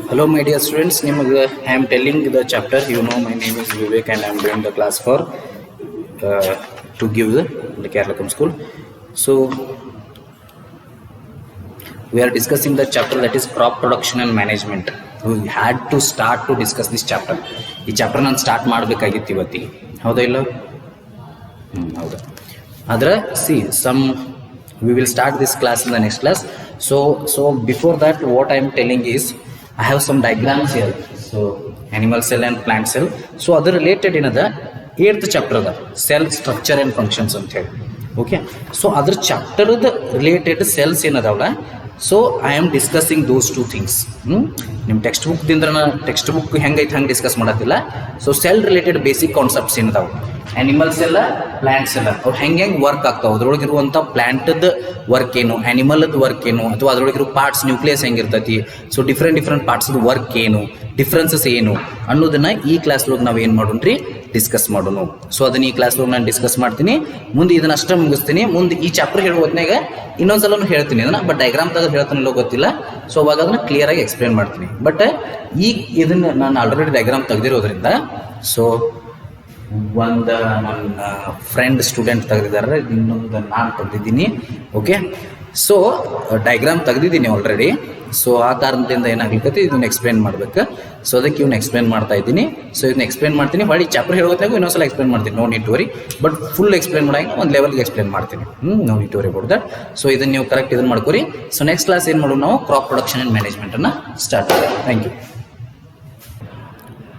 Hello, my dear students. I am telling the chapter. You know, my name is Vivek, and I am doing the class for to give the Kerala school. So we are discussing the chapter that is crop production and management. We had to start to discuss this chapter. ಈ chapter ನಾನು start ಮಾಡಬೇಕಾಗಿತ್ತು ಇವತ್ತಿಗೆ, ಹೌದಾ ಇಲ್ಲ? ಹೌದಾ? ಆದರೆ we will start this class in the next class. So before that, what I am telling is I have some diagrams here. So animal cell and plant cell. So other related in the 8th chapter the cell structure and functions ಅಂತ ಹೇಳಿ. Okay. So other chapter the related cells ಏನದಾವಲ್ಲ. So I am discussing those two things. ನಿಮ್ಮ textbook ದಿಂದ textbook ಹೆಂಗೈತೆ ಹಂಗೆ discuss ಮಾಡತ್ತಿಲ್ಲ. So cell related basic concepts ಏನದಾವು, animals ಎಲ್ಲ ಪ್ಲಾಂಟ್ಸ್ ಎಲ್ಲ ಅವ್ರು ಹೆಂಗೆ ವರ್ಕ್ ಆಗ್ತಾವೆ, ಅದ್ರೊಳಗಿರುವಂಥ ಪ್ಲಾಂಟದ ವರ್ಕ್ ಏನು, ಆನಿಮಲ್ದ ವರ್ಕ್ ಏನು, ಅಥವಾ ಅದ್ರೊಳಗಿರೋ ಪಾರ್ಟ್ಸ್ ನ್ಯೂಕ್ಲಿಯಸ್ ಹೆಂಗಿರ್ತೈತಿ, ಸೊ ಡಿಫ್ರೆಂಟ್ ಪಾರ್ಟ್ಸ್ದು ವರ್ಕ್ ಏನು, ಡಿಫ್ರೆನ್ಸಸ್ ಏನು ಅನ್ನೋದನ್ನ ಈ ಕ್ಲಾಸ್ ಒಳಗೆ ನಾವು ಏನು ಮಾಡೋಣ್ರಿ ಡಿಸ್ಕಸ್ ಮಾಡೋಣ. ಸೊ ಅದನ್ನ ಈ ಕ್ಲಾಸ್ ಒಳಗೆ ನಾನು ಡಿಸ್ಕಸ್ ಮಾಡ್ತೀನಿ. ಮುಂದೆ ಇದನ್ನ ಅಷ್ಟೇ ಮುಗಿಸ್ತೀನಿ. ಮುಂದೆ ಈ ಚಾಪ್ಟರ್ ಹೇಳುವ ಹೊತ್ನಾಗ ಇನ್ನೊಂದ್ಸಲ ಹೇಳ್ತೀನಿ ಅದನ್ನ, ಬಟ್ ಡಯಾಗ್ರಾಮ್ ತೆಗೆದು ಹೇಳ್ತಾನಲ್ಲೋ ಗೊತ್ತಿಲ್ಲ. ಸೊ ಅವಾಗ ಅದನ್ನ ಕ್ಲಿಯರ್ ಆಗಿ ಎಕ್ಸ್ಪ್ಲೇನ್ ಮಾಡ್ತೀನಿ. ಬಟ್ ಈಗ ಇದನ್ನ ನಾನು ಆಲ್ರೆಡಿ ಡಯಾಗ್ರಾಮ್ ತೆಗೆದಿರೋದ್ರಿಂದ, ಸೊ ಒಂದು ನನ್ನ ಫ್ರೆಂಡ್ ಸ್ಟೂಡೆಂಟ್ ತೆಗೆದಿದ್ದಾರೆ, ಇನ್ನೊಂದು ನಾನು ತೆಗೆದಿದ್ದೀನಿ. ಓಕೆ, ಸೊ ಡಯಾಗ್ರಾಮ್ ತೆಗೆದಿದ್ದೀನಿ ಆಲ್ರೆಡಿ. ಸೊ ಆ ಕಾರಣದಿಂದ ಏನಾಗ್ಲಿಕ್ಕೆ ಇದನ್ನ ಎಕ್ಸ್ಪ್ಲೇನ್ ಮಾಡ್ಬೇಕು. ಸೊ ಅದಕ್ಕೆ ಇವ್ನ ಎಕ್ಸ್ಪ್ಲೇನ್ ಮಾಡ್ತಾ ಇದ್ದೀನಿ. ಸೊ ಇದನ್ನ ಎಕ್ಸ್ಪ್ಲೇನ್ ಮಾಡ್ತೀನಿ. ಹೊಳ್ಳಿ ಚಾಪ್ಟರ್ ಹೇಳೋತ್ತಾಗೂ ಇನ್ನೊಂದ್ಸಲ ಎಕ್ಸ್ಪ್ಲೇನ್ ಮಾಡ್ತೀನಿ. No need to worry. But full explain ಮಾಡಂಗೆ ಒಂದು ಲೆವೆಲ್ಗೆ ಎಕ್ಸ್ಪ್ಲೇನ್ ಮಾಡ್ತೀನಿ. No need to worry about that. So ಇದನ್ನ ನೀವು ಕರೆಕ್ಟ್ ಇದನ್ನ ಮಾಡ್ಕೊರಿ. ಸೊ ನೆಕ್ಸ್ಟ್ ಕ್ಲಾಸ್ ಏನು ಮಾಡೋಣ, ನಾವು ಕ್ರಾಪ್ ಪ್ರೊಡಕ್ಷನ್ ಆ್ಯಂಡ್ ಮ್ಯಾನೇಜ್ಮೆಂಟನ್ನು ಸ್ಟಾರ್ಟ್ ಮಾಡಿ. Thank you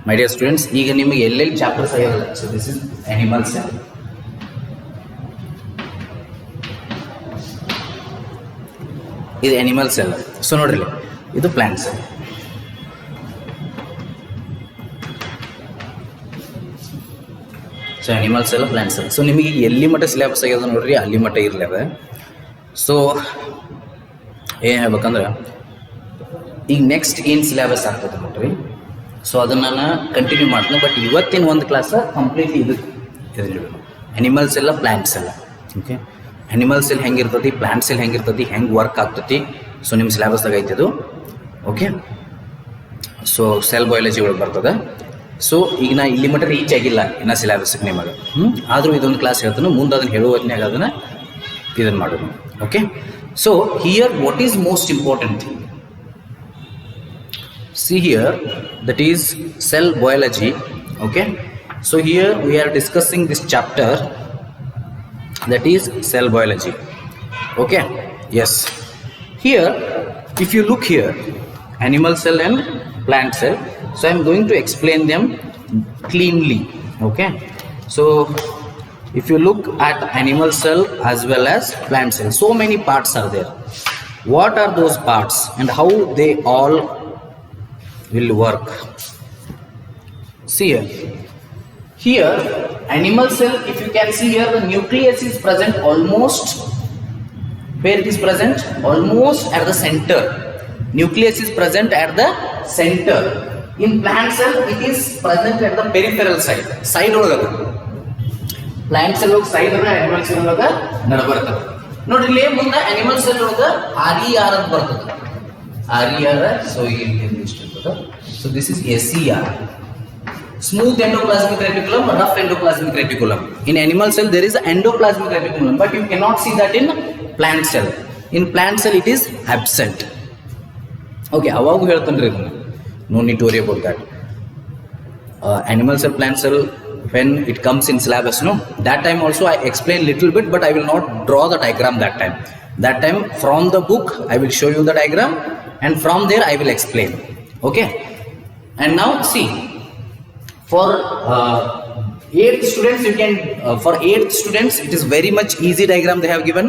my dear students. ಈಗ ನಿಮಗೆ ಎಲ್ಲೆಲ್ಲಿ ಚಾಪ್ಟರ್ಸ್ ಆಗಿರಲ್ಲ. So this is animal cell, ಇದು ಆನಿಮಲ್ ಸೆಲ್. ಸೊ ನೋಡ್ರಿ, ಇದು plant cell. So animal cell, plant cell. So ನಿಮಗೆ ಎಲ್ಲಿ ಮಟ್ಟ ಸಿಲೆಬಸ್ ಆಗ್ಯದ ನೋಡ್ರಿ, ಅಲ್ಲಿ ಮಟ್ಟ ಇರಲಿ ಅದ. ಸೊ ಏನು ಹೇಳ್ಬೇಕಂದ್ರೆ, ಈಗ ನೆಕ್ಸ್ಟ್ ಏನು ಸಿಲೆಬಸ್ ಆಗ್ತದೆ ನೋಡ್ರಿ, ಸೊ ಅದನ್ನು ನಾನು ಕಂಟಿನ್ಯೂ ಮಾಡ್ತೀನಿ. ಬಟ್ ಇವತ್ತಿನ ಒಂದು ಕ್ಲಾಸ್ ಕಂಪ್ಲೀಟ್ಲಿ ಇದರಲ್ಲಿ ಆನಿಮಲ್ಸ್ ಎಲ್ಲ, ಪ್ಲಾಂಟ್ಸ್ ಎಲ್ಲ. ಓಕೆ, ಆನಿಮಲ್ ಸೆಲ್ ಹೆಂಗಿರ್ತತಿ, ಪ್ಲಾಂಟ್ ಸೆಲ್ ಹೆಂಗಿರ್ತತಿ, ಹೆಂಗೆ ವರ್ಕ್ ಆಗ್ತತಿ, ಸೊ ನಿಮ್ಮ ಸಿಲೆಬಸ್ದಾಗ ಐತೆ ಅದು. ಓಕೆ, ಸೊ ಸೆಲ್ ಬಯಾಲಜಿ ಒಳಗೆ ಬರ್ತದೆ. ಸೊ ಈಗ ನಾ ಇಲ್ಲಿ ಮಟ್ಟ ರೀಚ್ ಆಗಿಲ್ಲ ಇನ್ನು ಸಿಲೆಬಸ್ಗೆ ನಿಮಗೆ. ಆದರೂ ಇದೊಂದು ಕ್ಲಾಸ್ ಹೇಳ್ತಾನೆ, ಮುಂದೆ ಅದನ್ನು ಹೇಳುವ ಹೊತ್ತಿನಾಗ ಅದನ್ನು ಇದನ್ನು ಮಾಡೋಣ. Okay, so here what is most important thing, see here, that is cell biology. Okay, so here we are discussing this chapter that is cell biology. Okay, yes, here if you look here, animal cell and plant cell, so I am going to explain them cleanly. Okay, so if you look at animal cell as well as plant cell, so many parts are there. What are those parts and how they all will work? See here animal cell, if you can see here, the nucleus is present almost where it is present, almost at the center. Nucleus is present at the center. In plant cell it is present at the peripheral side ಒಳಗದ. plant cell ಒಳಗ side ಅದ, animal cell ಒಳಗ ನಡ ಬರ್ತದೆ ನೋಡ್ರಿ. ಇಲ್ಲಿ ಮುಂದೆ animal cell ಒಳಗ RER ಅಂತ ಬರ್ತದೆ. RER, so so this is SER, smooth endoplasmic reticulum, rough endoplasmic reticulum. In animal cell there is endoplasmic reticulum, but you cannot see that in plant cell. In plant cell it is absent. Okay, ಅವಾಗ ಹೇಳ್ತಾನ್ರಿ ಇದನ್ನ, no need to worry about that. Animal cell, plant cell, when it comes in syllabus, no, that time also I explain little bit, but I will not draw the diagram that time. That time from the book I will show you the diagram, and from there I will explain. Okay, and now see, for 8th students you can for 8th students it is very much easy diagram they have given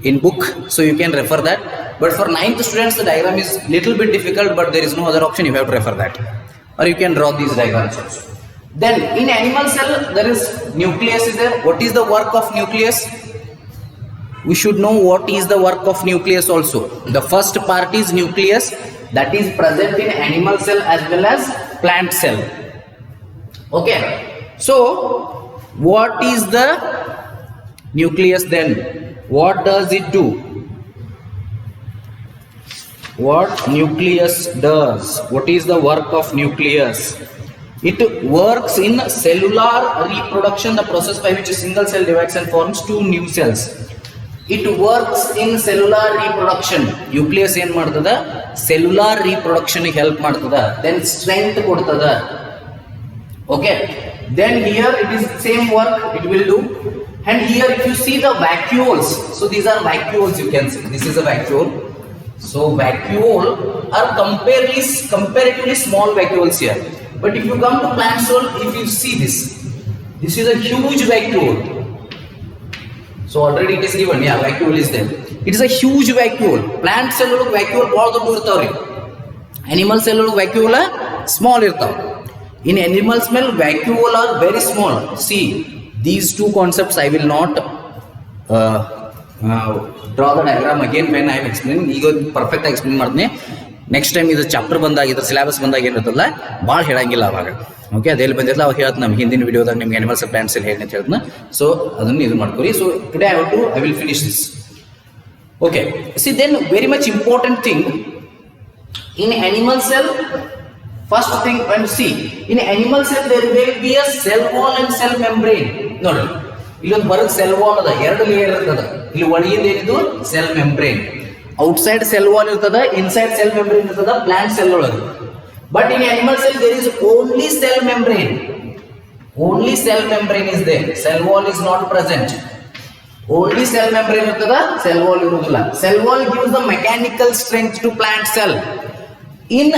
in book, so you can refer that. But for 9th students the diagram is little bit difficult, but there is no other option, you have to refer that, or you can draw these diagrams also. Then in animal cell there is nucleus is there. What is the work of nucleus? We should know what is the work of nucleus also. The first part is nucleus, that is present in animal cell as well as plant cell. Okay, so what is the nucleus then? What does it do? What nucleus does? What is the work of nucleus? It works in cellular reproduction, the process by which a single cell divides and forms two new cells. It works in cellular reproduction. Nucleus ಏನು ಮಾಡ್ತದ? Cellular reproduction ಗೆ help ಮಾಡ್ತದ. Then strength ಕೊಡ್ತದ. Okay. Then here it is same work it will do. And here if you see the vacuoles, so these are vacuoles, you can see. This is a vacuole. So vacuole are comparatively small vacuoles here. But if you come to plant cell, if you see this is a huge vacuole. So already it is given, yeah, vacuole is there. It is a huge vacuole. Plant cell vacuole bhal doddu irtavri. Animal cell vacuole small irtav. In animal cell vacuole are very small. See, these two concepts I will not draw the diagram again when I am explaining. ಈಗ perfect ಆಗಿ explain ಮಾಡ್ತೀನಿ. Next time ಇದು chapter ಬಂದಾಗ ಇದ್ರ syllabus ಬಂದಾಗ ಏನಿರ್ತಲ್ಲ ಭಾಳ ಹೇಳಂಗಿಲ್ಲ ಅವಾಗ. ಓಕೆ, ಅದೆಲ್ಲಿ ಬಂದಿರಲ್ಲ ಅವಾಗ ಹೇಳ್ತ ನಮ್ಗೆ ಹಿಂದಿನ ವಿಡಿಯೋದಾಗ ನಿಮ್ಗೆ ಅನಿಮಲ್ಸ್ ಪ್ಲಾಂಟ್ಸ್ ಎಲ್ಲ ಹೇಳಿ ಅಂತ ಹೇಳ್ತಾನೆ. ಸೊ ಅದನ್ನು ಇದು ಮಾಡ್ಕೊರಿ. So today I will finish this. Okay, see then very much important thing in animal cell. First thing, and see, in animal cell there will be a cell wall and cell membrane. ನೋಡಿ, ಇಲ್ಲೊಂದು ಹೊರಗೆ cell wall ಅದ, ಎರಡು layer ಇರ್ತದ. ಇಲ್ಲಿ ಒಳಗಿಂದ ಏನಿದು cell membrane, outside cell wall ಇರ್ತದ, ಇನ್ಸೈಡ್ ಸೆಲ್ ಮೆಂಬ್ರೇನ್ ಇರ್ತದ ಪ್ಲಾಂಟ್ ಸೆಲ್ ಒಳಗೆ. But in animal cell there is only cell membrane. Only cell membrane is there. Cell wall is not present. Only cell membrane ಇರ್ತದ, cell wall ಇರುವುದಿಲ್ಲ. Cell wall gives the mechanical strength to plant cell. In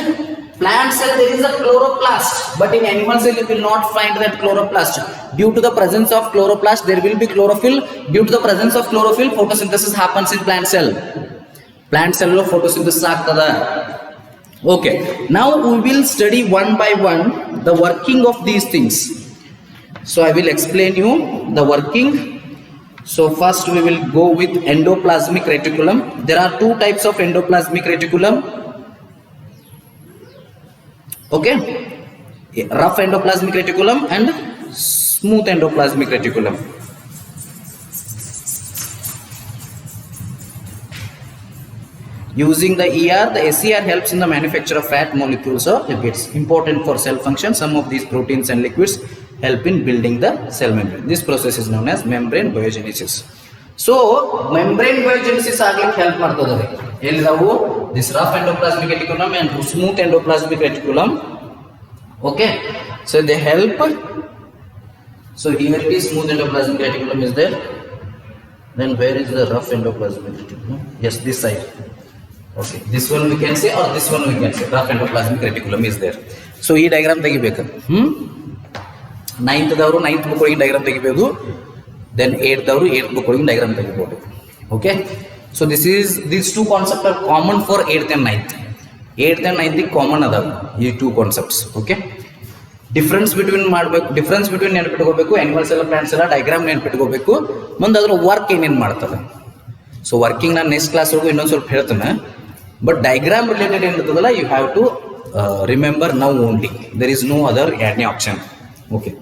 plant cell there is a chloroplast, but in animal cell you will not find that chloroplast. Due to the presence of chloroplast there will be chlorophyll. Due to the presence of chlorophyll photosynthesis happens in plant cell. Plant cell lo photosynthesis ಆಗ್ತದ. Okay, now we will study one by one the working of these things. So I will explain you the working. So first we will go with endoplasmic reticulum. There are two types of endoplasmic reticulum. Okay, rough endoplasmic reticulum and smooth endoplasmic reticulum. Using the ER, the SER helps in the manufacture of fat molecules or lipids important for cell function. Some of these proteins and liquids help in building the cell membrane. This process is known as membrane biogenesis. So membrane biogenesis ಆಗ್ಲಿಕ್ಕೆ help ಮಾಡ್ತದೆ. ಎಲ್ಲಿದಾವು? This rough endoplasmic reticulum and smooth endoplasmic reticulum. Okay, so they help. So here it is, smooth endoplasmic reticulum is there. Then where is the rough endoplasmic reticulum? Yes, this side. Okay, this one we can say, or this one we can say. Rough endoplasmic reticulum is there. So ಈ diagram ತೆಗಿಬೇಕು. 9th ದವರು 9th book ಒಳಗಿನ diagram ತೆಗಿಬೇಕು. Then 8th ದವರು 8th book ಒಳಗಿನ diagram ತೆಗಿಬಹುದು. Okay, so these two concepts are common for 8th and 9th. 8th and 9th common ಅದಾವ ಈ two concepts. Okay, difference between ನೆನಪಿಟ್ಕೋಬೇಕು. Animal cell plant cell diagram ನೆನಪಿಟ್ಕೋಬೇಕು. ಮುಂದೆ ಅದ್ರ work ಏನೇನು ಮಾಡ್ತದೆ. ಸೊ ವರ್ಕಿಂಗ್ ನಾನು ನೆಕ್ಸ್ಟ್ ಕ್ಲಾಸ್ ಒಳಗೂ ಇನ್ನೊಂದು ಸ್ವಲ್ಪ ಹೇಳ್ತೇನೆ. ಬಟ್ ಡಯಾಗ್ರಾಮ್ ರಿಲೇಟೆಡ್ ಏನಿರ್ತದಲ್ಲ you have to remember now only. There is no other any option. Okay,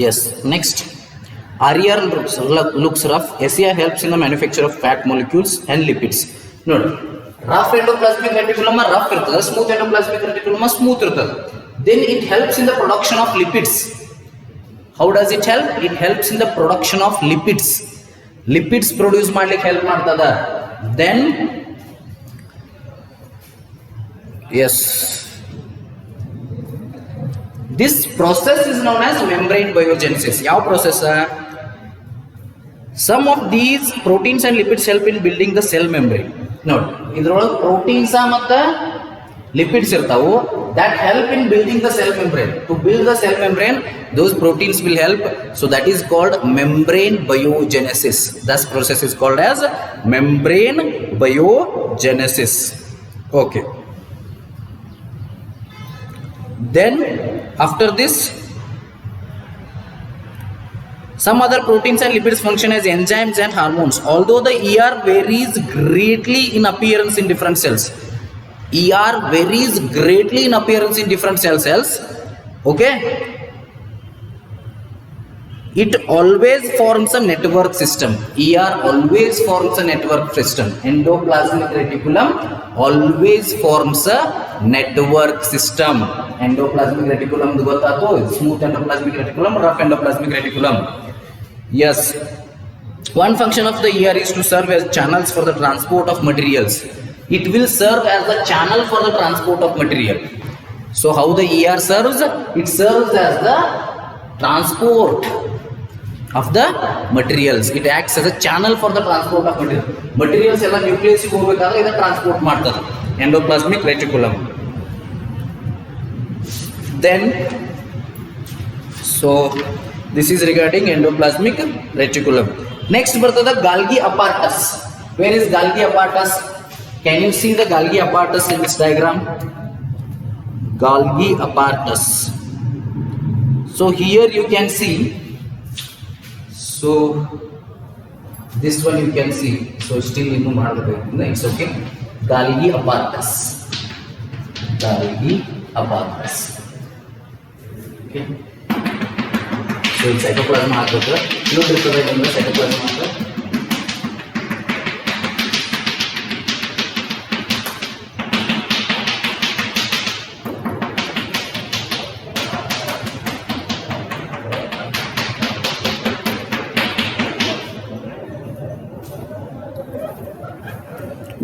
yes, next, RER looks rough. SER helps in the manufacture of fat molecules and lipids. ನೋಡಿ, rough endoplasmic reticulum rough ಇರ್ತದೆ, smooth endoplasmic reticulum smooth ಇರ್ತದೆ. Then it helps in the production of lipids. How does it help? It helps in the production of lipids. Lipids produce ಮಾಡ್ಲಿಕ್ಕೆ help ಮಾಡ್ತದ. Then yes, this process is known as membrane biogenesis. ಯಾವ process? Some of these proteins and lipids help in building the cell membrane. ನೋಡಿ, ಇದ್ರೊಳಗೆ proteins ಮತ್ತು lipids irtavu that help in building the cell membrane. To build the cell membrane, those proteins will help. So that is called membrane biogenesis. That process is called as membrane biogenesis. Okay. Then after this, Some other proteins and lipids function as enzymes and hormones. Although the ER varies greatly in appearance in different cells. ER varies greatly in appearance in different cells. Okay. It always forms a network system. ER always forms a network system. Endoplasmic reticulum always forms a network system. Endoplasmic reticulum gottato, smooth endoplasmic reticulum, rough endoplasmic reticulum. Yes. One function of the ER is to serve as channels for the transport of materials. It will serve as the channel for the transport of material. So how the ER serves? It serves as the transport of the materials. It acts as a channel for the transport of materials. Materials ಎಲ್ಲ nucleus ಗೆ ಹೋಗಬೇಕಾದ್ರೆ ಇದು transport ಮಾಡ್ತದೆ endoplasmic reticulum. Then so this is regarding endoplasmic reticulum. Next ಬರ್ತದೆ Golgi apparatus. Where is Golgi apparatus? Can you see the Golgi apparatus in this diagram? Golgi apparatus. So here you can see. So this one you can see. So still you know it's okay. Golgi apparatus. Golgi apparatus. Okay. So it's cytoplasm ಆಗ್ತದೆ. ಇನ್ನೊಂದಿರ್ತದೆ ಅಂದ್ರೆ cytoplasm ಆಗ್ತದೆ.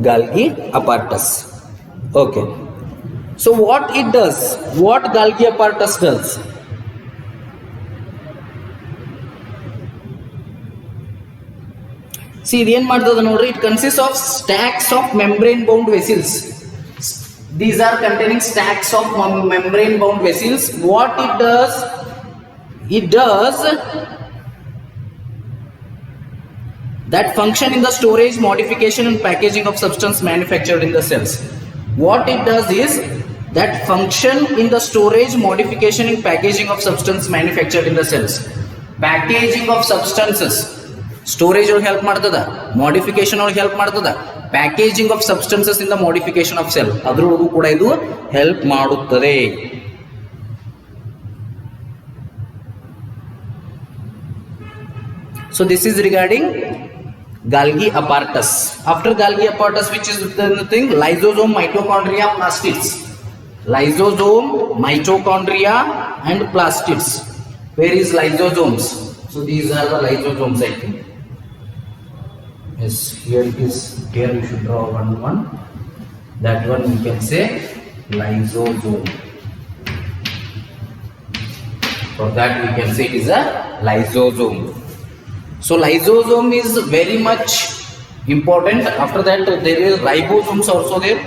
Golgi apparatus. Okay. So what it does? What Golgi apparatus does? See, ಏನು ಮಾಡ್ತದೆ ನೋಡ್ರಿ, it consists of stacks of membrane bound vessels. These are containing stacks of membrane bound vessels. What it does? It does that function in the storage, modification and packaging of substance manufactured in the cells. What it does is that function in the storage, modification and packaging of substance manufactured in the cells. Packaging of substances. Storage or help ಮಾಡ್ತದ, modification or help ಮಾಡ್ತದ, packaging of substances in the modification of cell ಅದರೊಳಗೂ ಕೂಡ ಇದು help ಮಾಡುತ್ತದೆ. So this is regarding Golgi apparatus. After Golgi apparatus, which is the thing, lysosome, mitochondria, plastids. Lysosome, mitochondria and plastids. Where is lysosomes? So these are the lysosomes, I think. Yes, here it is. Here we should draw one. That one we can say lysosome. For that we can say it is a lysosome. So lysosome is very much important. After that there is ribosomes also there.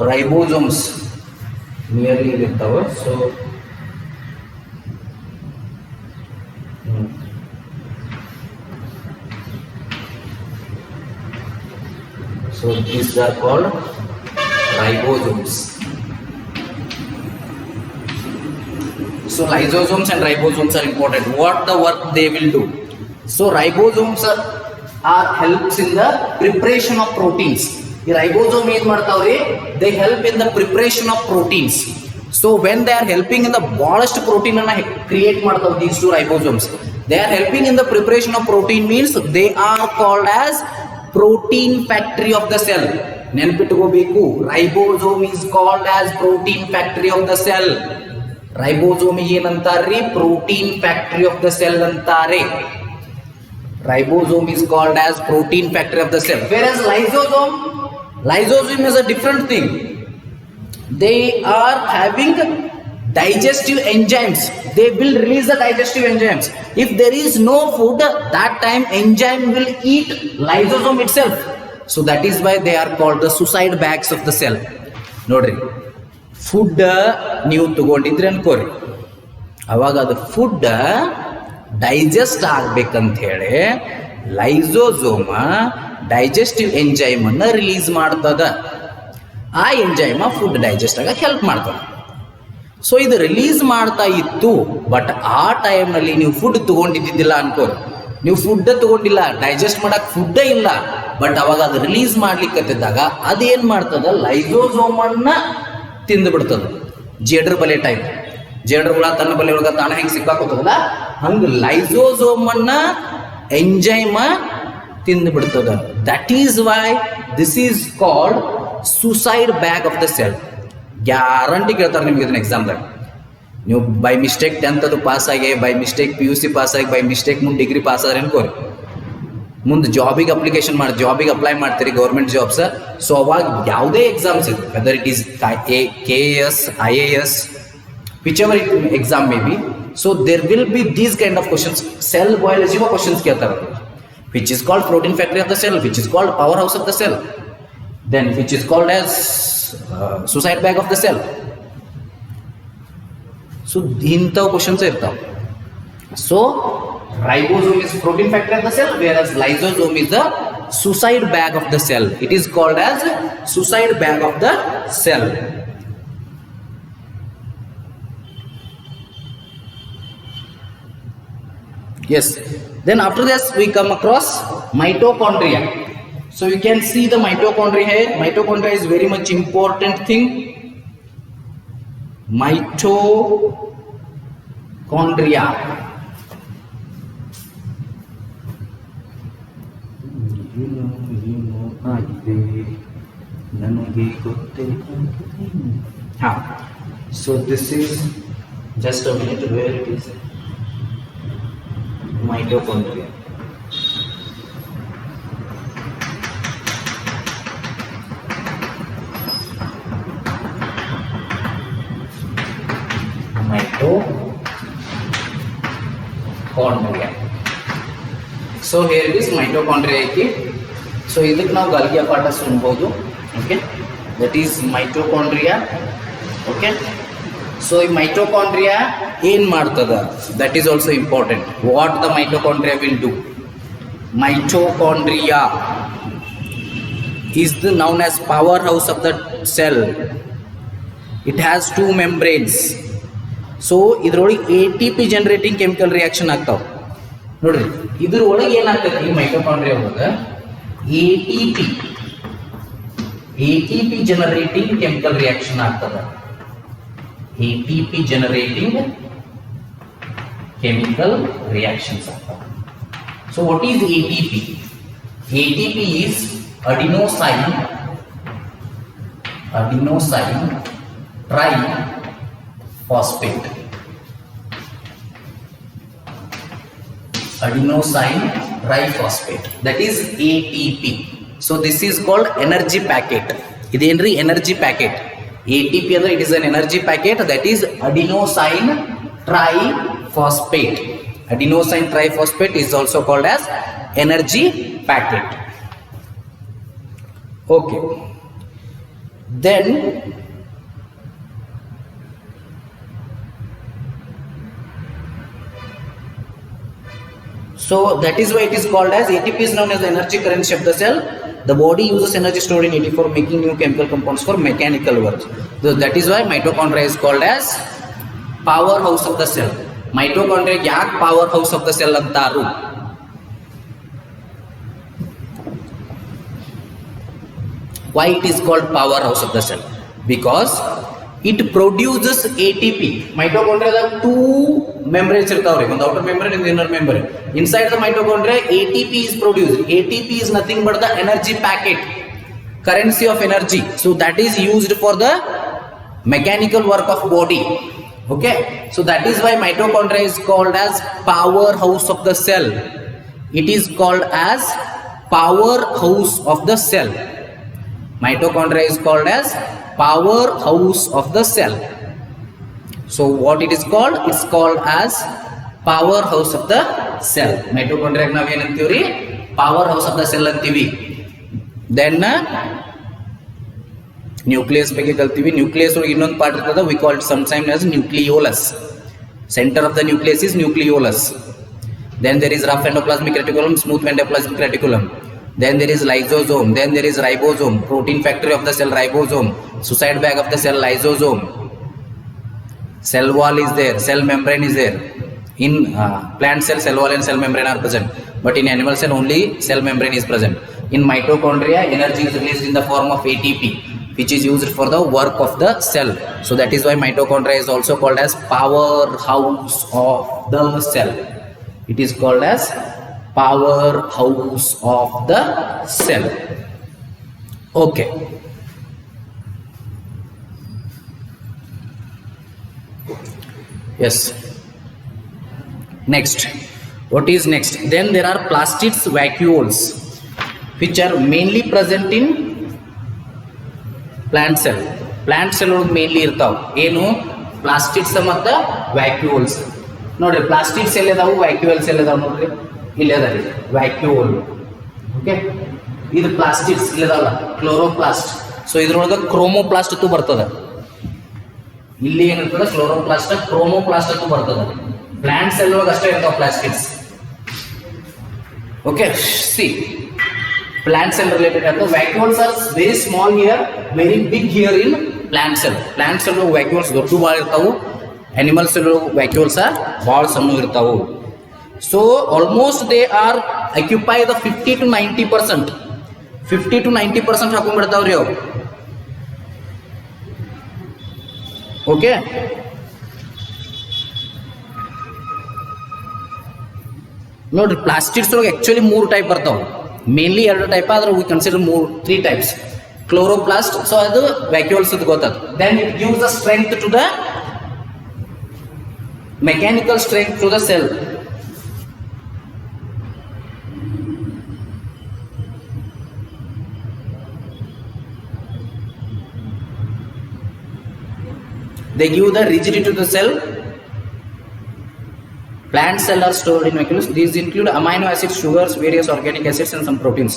Ribosomes nearly ಇರುತ್ತವೆ. So these are called ribosomes. So lysosomes and ribosomes are important. What the work they will do? So ribosomes are helps in the preparation of proteins. The ribosome is ಮಾಡ್ತಾವ್ರಿ, they help in the preparation of proteins. So when they are helping in the ballast protein and create ಮಾಡ್ತಾವ್ these two ribosomes, they are helping in the preparation of protein means they are called as protein factory of the cell. ನೆನಪಿಟ್ಟುಕೋಬೇಕು, ribosome is called as protein factory of the cell. Ribosome ಏನಂತಾರ್ರಿ? Protein factory of the cell ಅಂತಾರೆ. Ribosome is called as protein factory of the cell. Whereas lysosome is a different thing. They are having digestive enzymes. They will release the digestive enzymes. If there is no food, that time enzyme will eat lysosome itself. So that is why they are called the suicide bags of the cell. ನೋಡ್ರಿ, food ನೀವು ತಗೊಂಡಿದ್ರೆ ಅನ್ಕೋರಿ, ಅವಾಗ ಅದು food digest ಆಗ್ಬೇಕಂತ ಹೇಳಿ ಲೈಸೋಸೋಮ digestive enzyme ಅನ್ನ release ಮಾಡ್ತದ. ಆ enzyme food digest ಆಗ ಹೆಲ್ಪ್ ಮಾಡ್ತದೆ. ಸೊ ಇದು ರಿಲೀಸ್ ಮಾಡ್ತಾ ಇತ್ತು. ಬಟ್ ಆ ಟೈಮ್ನಲ್ಲಿ ನೀವು ಫುಡ್ ತೊಗೊಂಡಿದ್ದಿಲ್ಲ ಅನ್ಕೋರಿ, ನೀವು ಫುಡ್ ತೊಗೊಂಡಿಲ್ಲ, ಡೈಜೆಸ್ಟ್ ಮಾಡಕ್ಕೆ ಫುಡ್ಡೇ ಇಲ್ಲ, ಬಟ್ ಅವಾಗ ಅದು ರಿಲೀಸ್ ಮಾಡ್ಲಿಕ್ಕತ್ತಿದ್ದಾಗ ಅದೇನು ಮಾಡ್ತದ, ಲೈಸೋಸೋಮನ್ನ ತಿಂದು ಬಿಡ್ತದ. ಜೇಡ್ರ ಬಲೆ ಟೈಪ್, ಜೇಡ್ರ ಹುಳ ತನ್ನ ಬಲೆ ಒಳಗ ತಾನ ಹೆಂಗೆ ಸಿಕ್ಕಾಕೋತದಲ್ಲ ಹಂಗೆ ಲೈಸೋಸೋಮನ್ನ ಎಂಜೈಮ ತಿಂದು ಬಿಡ್ತದ. That is why this is called suicide bag of the cell. Guarantee ಕೇಳ್ತಾರೆ ನಿಮ್ಗೆ ಇದನ್ನ ಎಕ್ಸಾಮ್ದಾಗ. ನೀವು ಬೈ ಮಿಸ್ಟೇಕ್ 10th ಅದು ಪಾಸ್ ಆಗಿ, ಬೈ ಮಿಸ್ಟೇಕ್ PUC ಪಾಸ್ ಆಗಿ, ಬೈ ಮಿಸ್ಟೇಕ್ ಮುಂದೆ ಡಿಗ್ರಿ ಪಾಸ್ ಆದ್ರೆ ಅನ್ಕೋರಿ, ಮುಂದೆ ಜಾಬಿಗೆ ಅಪ್ಲಿಕೇಶನ್ ಮಾಡಿ ಜಾಬಿಗೆ ಅಪ್ಲೈ ಮಾಡ್ತೀರಿ ಗೌರ್ಮೆಂಟ್ ಜಾಬ್ಸ್. ಸೊ ಅವಾಗ ಯಾವುದೇ ಎಕ್ಸಾಮ್ಸ್ ಇದೆ, whether it is KAS, IAS, whichever exam may be, so there will be these kind of questions, cell biology का questions ಕೇಳ್ತಾರೆ, which is called protein factory of the cell, which is called powerhouse of the cell, then which is called as suicide bag of the cell. So ಇಂಥವು questions ಇರ್ತಾವೆ. So ribosome is protein factory of the cell, whereas lysosome is the suicide bag of the cell. It is called as suicide bag of the cell. Yes, then after this we come across mitochondria. So you can see the mitochondria here. Mitochondria is very much important thing. Mitochondria. So this is just a minute, where it is. Mitochondria. Mitochondria. So here it is mitochondria. So ಇದಕ್ಕೆ ನಾವು Golgi ಅಪಾರ್ಟಸ್ ಅನ್ಬೋದು. Okay, that is mitochondria. Okay, so ಈ mitochondria ಏನ್ ಮಾಡ್ತದ, that is also important. What the mitochondria will do. Mitochondria is the known as powerhouse of the cell. It has two membranes. So ಇದ್ರೊಳಗೆ ATP generating chemical reaction ಆಗ್ತಾವ ನೋಡ್ರಿ. ಇದ್ರೊಳಗೆ ಏನಾಗ್ತದೆ ಈ mitochondria ಒಳಗೆ ATP generating chemical reaction ಆಗ್ತದೆ. ATP generating chemical reactions ಆಗ್ತಾವ. So what is ATP? ATP is adenosine triphosphate. Adenosine triphosphate, that is ATP. So this is called energy packet. Idenri energy packet. ATP ಅಂದ್ರೆ it is an energy packet, that is adenosine triphosphate. Adenosine triphosphate is also called as energy packet. Okay, then so that is why it is called as ATP is known as the energy currency of the cell. The body uses energy stored in ATP for making new chemical compounds for mechanical work. So that is why mitochondria is called as powerhouse of the cell. Mitochondria ಯಾಕೆ powerhouse of the cell ಅಂತಾರು? Why it is called powerhouse of the cell? Because it produces ATP. Mitochondria two membranes ಇರ್ತಾವ್ರಿ, ಒಂದು outer membrane and inner membrane. Inside the mitochondria ATP is produced. ATP is nothing but the energy packet, currency of energy. So that is used for the mechanical work of body. Okay, so that is why mitochondria is called as powerhouse of the cell. It is called as powerhouse of the cell. Mitochondria is called as powerhouse of the cell. So what it is called? It's called as powerhouse of the cell. Mitochondria ನಾವು ಏನಂತೀವ್ರಿ? Powerhouse of the cell ಅಂತೀವಿ. Then nucleus ಬಗ್ಗೆ ಕಲ್ತೀವಿ. Nucleus ಒಳಗೆ ಇನ್ನೊಂದು part ಇರ್ತದೆ, we call it sometimes as nucleolus. Center of the nucleus is nucleolus. Then there is rough endoplasmic reticulum, smooth endoplasmic reticulum. Then there is lysosome, then there is ribosome, protein factory of the cell ribosome, suicide bag of the cell lysosome. cell wall is there, cell membrane is there. In plant cell, cell wall and cell membrane are present, but in animal cell only cell membrane is present. In mitochondria, energy is released in the form of ATP, which is used for the work of the cell. So that is why mitochondria is also called as powerhouse of the cell. It is called as powerhouse of the cell. Okay. Yes. Next. What is next? Then there are plastids vacuoles, which are mainly present in plant cell. Plant cell mainly irtav enu plastids ಮತ್ತು vacuoles. ನೋಡ್ರಿ plastids ಎಲ್ಲಿ ಇದಾವು, vacuoles ಎಲ್ಲಿ ಇದಾವು ನೋಡ್ರಿ, ಇಲ್ಲಿ ಅದಾರಿ vacuole. Okay, ಇದು plastids ಇಲ್ಲಿ ಇದಾವಲ್ಲ, ಕ್ಲೋರೋಪ್ಲಾಸ್ಟ್. ಸೊ ಇದ್ರೊಳಗೆ ಕ್ರೋಮೋಪ್ಲಾಸ್ಟ್ ಅಂತೂ ಬರ್ತದೆ. ಇಲ್ಲಿ ಏನಿರ್ತದೆ ಕ್ಲೋರೋಪ್ಲಾಸ್ಟ್, ಕ್ರೋಮೋಪ್ಲಾಸ್ಟ್ ಅಂತೂ ಬರ್ತದೆ. ಪ್ಲಾಂಟ್ ಸೆಲ್ ಒಳಗೆ ಅಷ್ಟೇ ಇರ್ತಾವ plastids. Okay, C plant cell related are the vacuoles are very small here, very big here in plant cell. Plant cell vacuoles ದೊಡ್ಡ ಭಾಳ ಇರ್ತಾವು, animal cell vacuoles are ಭಾಳ ಸಣ್ಣ ಇರ್ತಾವು. So almost they are occupy the 50 to 90%. 50 to 90% ಹಾಕೊಂಡ್ಬಿಡ್ತಾವ್ರಿ ಅವು. Okay, ನೋಡ್ರಿ plastids ಒಳಗೆ actually 3 type ಬರ್ತಾವೆ. ಮೇನ್ಲಿ 2 ಟೈಪ್ ಆದ್ರೆ we consider 3 types. Chloroplast, so ಅದು ವ್ಯಾಕ್ಯೂಲ್ಸ್ ಗೊತ್ತದ. Then it gives the strength to the mechanical strength to the cell. They give the rigidity to the cell. Plant cells are stored in vacuoles. These include amino acids, sugars, various organic acids and some proteins.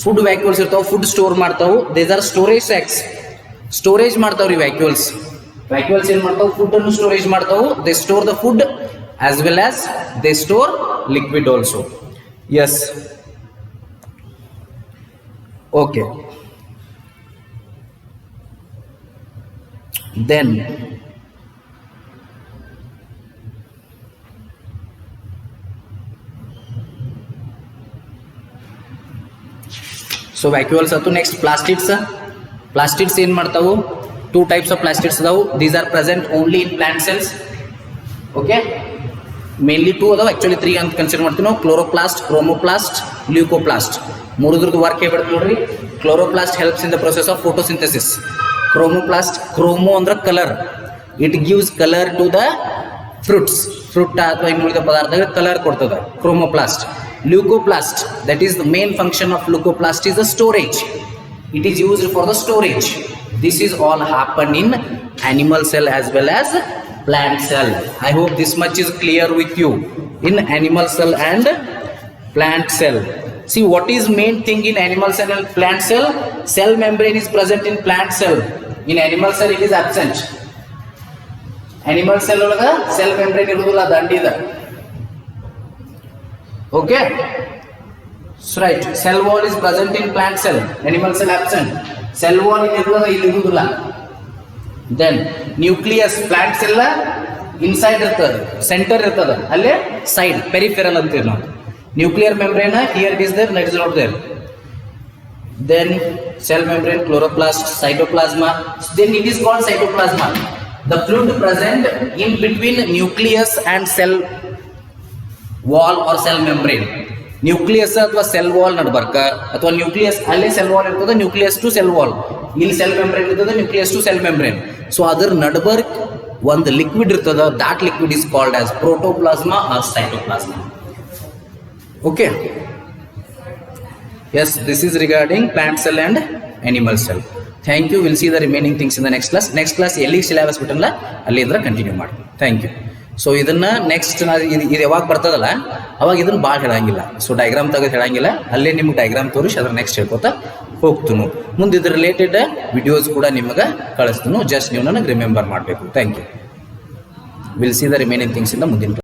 Food vacuoles irtav, food store ಮಾಡ್ತಾವು. These are storage sacs. Storage ಮಾಡ್ತಾವ್ರಿ vacuoles. Vacuoles ಏನು ಮಾಡ್ತಾವು, food ಅನ್ನು storage ಮಾಡ್ತಾವು. They store the food as well as they store liquid also. Yes. Okay. Then so vacuoles are to next plastids. Plastids ಏನು ಮಾಡ್ತಾವು, 2 types of plastids ಅದಾವು. These are present only in plant cells. Okay, mainly 2 ಅದಾವು, actually 3 ಅಂತ consider ಮಾಡ್ತೀವಿ ನಾವು. Chloroplast, chromoplast, leucoplast. ಮೂರದ್ರದ್ದು work ಹೇಳ್ಬಿಡ್ತೀವಿ ನೋಡ್ರಿ. Chloroplast helps in the process of photosynthesis. Chromoplast, chromo ಅಂದ್ರೆ colour, it gives colour to the fruits. Fruit ಅಥವಾ ಇನ್ನುಳಿದ ಪದಾರ್ಥಗಳಿಗೆ ಕಲರ್ ಕೊಡ್ತದೆ chromoplast. Leucoplast, that is the main function of leucoplast is the storage. It is used for the storage. This is all happen in animal cell as well as plant cell. I hope this much is clear with you. In animal cell and plant cell. See what is main thing in animal cell and plant cell? Cell membrane is present in plant cell. In animal cell it is absent. Animal cell ಒಳಗ cell membrane ಇರುವುದಿಲ್ಲ, ದಂಡಿದ. Okay, so right, cell wall is present in plant cell, animal cell absent. Cell wall ಇರುವುದಿಲ್ಲ. Then nucleus, plant cell inside ಇರ್ತದೆ, center ಇರ್ತದೆ, ಅಲ್ಲೇ side peripheral ಅಂತೀವಿ ನಾವು. Nuclear membrane here it is there, that is not there. Then cell membrane, chloroplast, cytoplasma. Then it is called cytoplasma. The fluid present in between nucleus and cell wall or cell membrane. Nucleus ಅಥವಾ cell wall ನಡ್ಬರ್ಕ, ಅಥವಾ nucleus ಅಲ್ಲೇ cell wall ಇರ್ತದೆ, nucleus to cell wall, ಇಲ್ಲಿ cell membrane ಇರ್ತದೆ, nucleus to cell membrane. So ಅದರ ನಡ್ಬರ್ಕ್ ಒಂದು ಲಿಕ್ವಿಡ್ ಇರ್ತದೆ, that liquid is called as protoplasma or cytoplasma. Okay, yes, this is regarding plant cell and animal cell. Thank you. Will see the remaining things in the next class. Next class ಎಲ್ಲಿಗೆ syllabus ಬಿಟ್ಟಲ್ಲ ಅಲ್ಲಿಂದ continue ಮಾಡಿ. Thank you. So ಇದನ್ನ next ಇದು ಯಾವಾಗ ಬರ್ತದಲ್ಲ ಅವಾಗ ಇದನ್ನ ಭಾಳ ಹೇಳಂಗಿಲ್ಲ. ಸೊ ಡಯಾಗ್ರಾಮ್ ತೆಗೆದು ಹೇಳಂಗಿಲ್ಲ, ಅಲ್ಲೇ ನಿಮ್ಗೆ ಡಯಾಗ್ರಾಮ್ ತೋರಿಸಿ ಅದ್ರ ನೆಕ್ಸ್ಟ್ ಹೇಳ್ಕೊತಾ ಹೋಗ್ತನು. ಮುಂದೆ ಇದ್ರ ರಿಲೇಟೆಡ್ ವಿಡಿಯೋಸ್ ಕೂಡ ನಿಮಗೆ ಕಳಿಸ್ತೀನಿ. ಜಸ್ಟ್ ನೀವು ನನಗೆ ರಿಮೆಂಬರ್ ಮಾಡಬೇಕು. Thank you. Will see the remaining things ಇಂದ ಮುಂದಿನ